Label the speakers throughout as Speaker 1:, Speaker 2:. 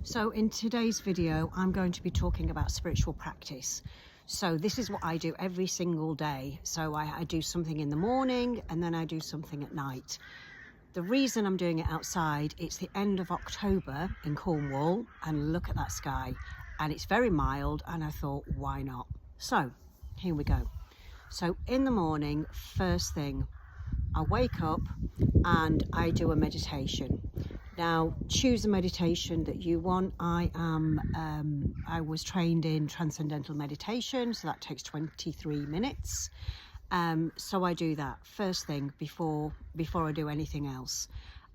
Speaker 1: So in today's video, I'm going to be talking about spiritual practice. So this is what I do every single day. So I do something in the morning and then I do something at night. The reason I'm doing it outside, it's the end of October in Cornwall, and look at that sky. And it's very mild, and I thought, why not? So here we go. So in the morning, first thing, I wake up and I do a meditation. Now, choose a meditation that you want. I was trained in transcendental meditation, so that takes 23 minutes. So I do that first thing before I do anything else.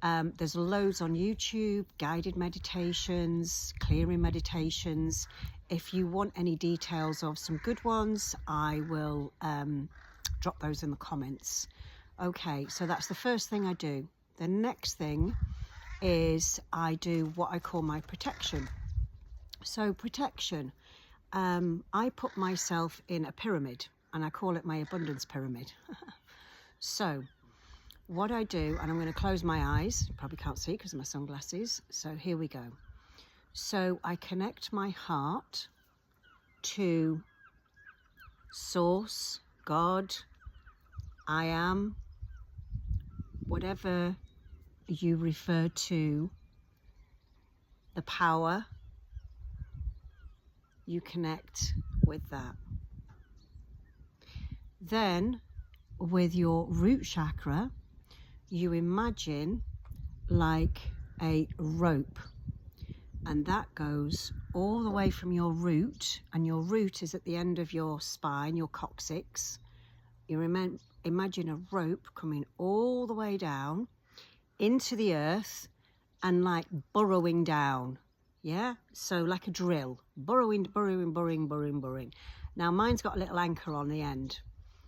Speaker 1: There's loads on YouTube, guided meditations, clearing meditations. If you want any details of some good ones, I will drop those in the comments. Okay, so that's the first thing I do. The next thing is I do what I call my protection. So protection, I put myself in a pyramid, and I call it my abundance pyramid. So what I do, and I'm going to close my eyes, you probably can't see because of my sunglasses, so here we go. So I connect my heart to Source, God, I am, whatever you refer to, the power, you connect with that. Then with your root chakra, you imagine like a rope, and that goes all the way from your root, and your root is at the end of your spine, your coccyx. You imagine a rope coming all the way down into the earth and like burrowing down. Yeah, so like a drill, burrowing. Now mine's got a little anchor on the end,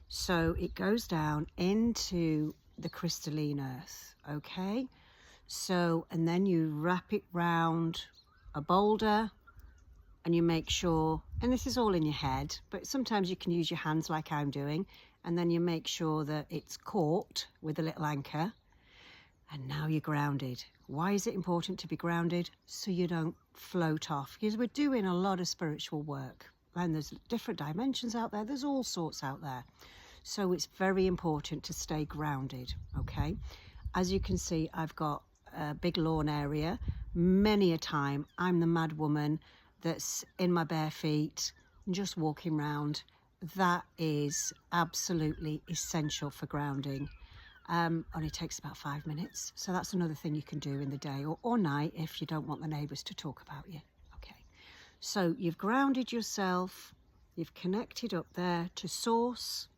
Speaker 1: so it goes down into the crystalline earth. Okay, so and then you wrap it round a boulder, and you make sure, and this is all in your head, but sometimes you can use your hands like I'm doing, and then you make sure that it's caught with a little anchor. And now you're grounded. Why is it important to be grounded? So you don't float off. Because we're doing a lot of spiritual work. And there's different dimensions out there. There's all sorts out there. So it's very important to stay grounded, okay? As you can see, I've got a big lawn area. Many a time, I'm the mad woman that's in my bare feet, just walking around. That is absolutely essential for grounding. Only takes about 5 minutes. So that's another thing you can do in the day or night if you don't want the neighbours to talk about you. Okay, so you've grounded yourself, you've connected up there to Source,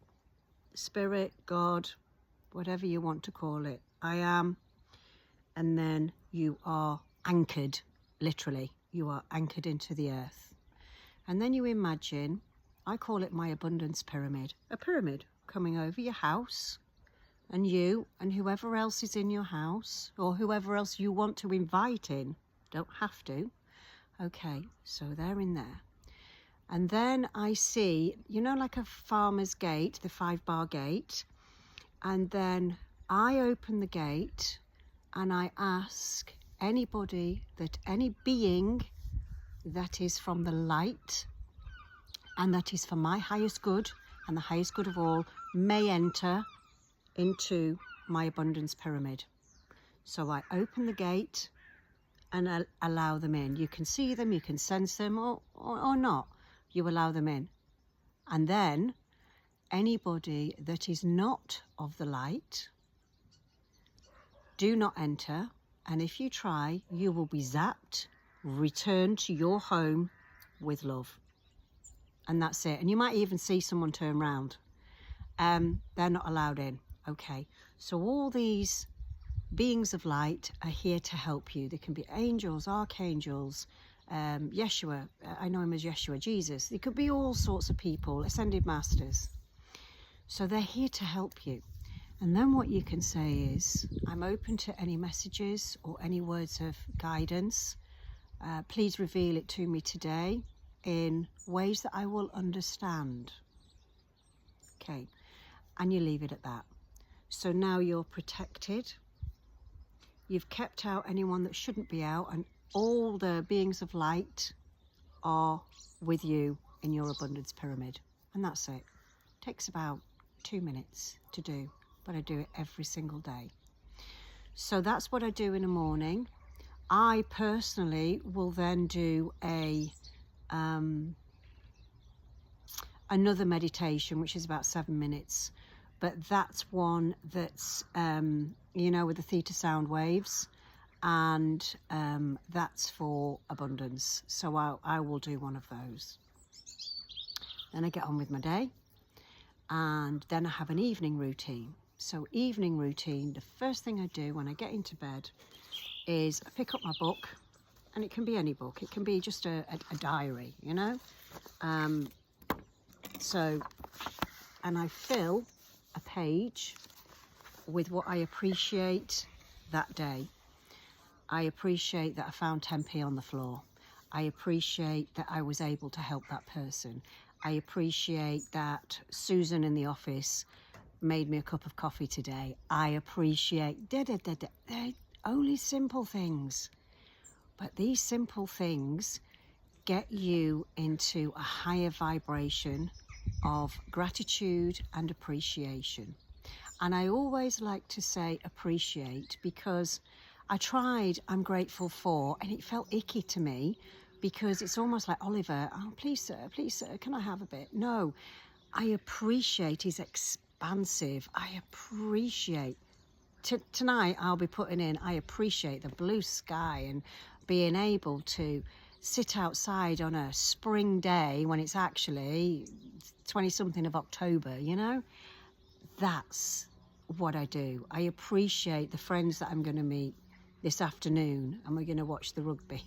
Speaker 1: Spirit, God, whatever you want to call it, I am, and then you are anchored, literally, you are anchored into the earth. And then you imagine, I call it my abundance pyramid, a pyramid coming over your house, and you and whoever else is in your house, or whoever else you want to invite in, don't have to. Okay, so they're in there. And then I see, you know, like a farmer's gate, the 5-bar gate, and then I open the gate and I ask anybody, that any being that is from the light and that is for my highest good and the highest good of all may enter into my abundance pyramid. So I open the gate and allow them in. You can see them, you can sense them, or not. You allow them in. And then anybody that is not of the light, do not enter. And if you try, you will be zapped, returned to your home with love. And that's it. And you might even see someone turn round. They're not allowed in. Okay, so all these beings of light are here to help you. They can be angels, archangels, Yeshua, I know him as Yeshua, Jesus. They could be all sorts of people, ascended masters. So they're here to help you. And then what you can say is, I'm open to any messages or any words of guidance. Please reveal it to me today in ways that I will understand. Okay, and you leave it at that. So now you're protected. You've kept out anyone that shouldn't be out, and all the beings of light are with you in your abundance pyramid. And that's it. Takes about 2 minutes to do, but I do it every single day. So that's what I do in the morning. I personally will then do another meditation, which is about 7 minutes, but that's one that's you know, with the theta sound waves, and that's for abundance. So I will do one of those. Then I get on with my day, and then I have an evening routine. So evening routine, the first thing I do when I get into bed is I pick up my book, and it can be any book. It can be just a diary, you know. And I fill a page with what I appreciate that day. I appreciate that I found 10p on the floor. I appreciate that I was able to help that person. I appreciate that Susan in the office made me a cup of coffee today. I appreciate they're only simple things, but these simple things get you into a higher vibration of gratitude and appreciation. And I always like to say appreciate, because I tried I'm grateful for, and it felt icky to me, because it's almost like, Oliver, oh, please sir, can I have a bit? No, I appreciate is expansive. I appreciate. Tonight I'll be putting in, I appreciate the blue sky and being able to sit outside on a spring day when it's actually 20-something of October, you know? That's what I do. I appreciate the friends that I'm going to meet this afternoon, and we're going to watch the rugby.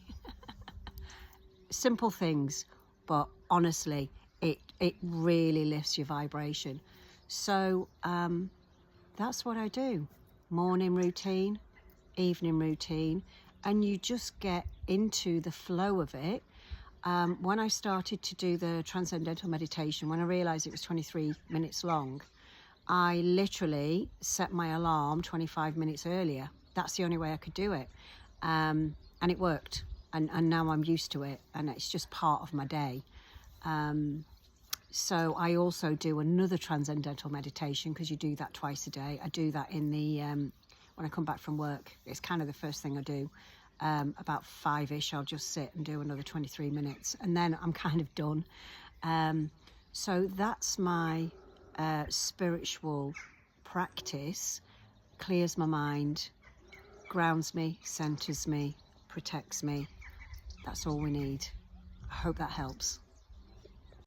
Speaker 1: Simple things, but honestly, it really lifts your vibration. So that's what I do. Morning routine, evening routine, and you just get into the flow of it. When I started to do the transcendental meditation, when I realized it was 23 minutes long, I literally set my alarm 25 minutes earlier. That's the only way I could do it. And it worked. And now I'm used to it, and it's just part of my day. So I also do another transcendental meditation, because you do that twice a day. I do that in the when I come back from work. It's kind of the first thing I do. About 5-ish, I'll just sit and do another 23 minutes, and then I'm kind of done. So that's my spiritual practice. Clears my mind, grounds me, centers me, protects me. That's all we need. I hope that helps.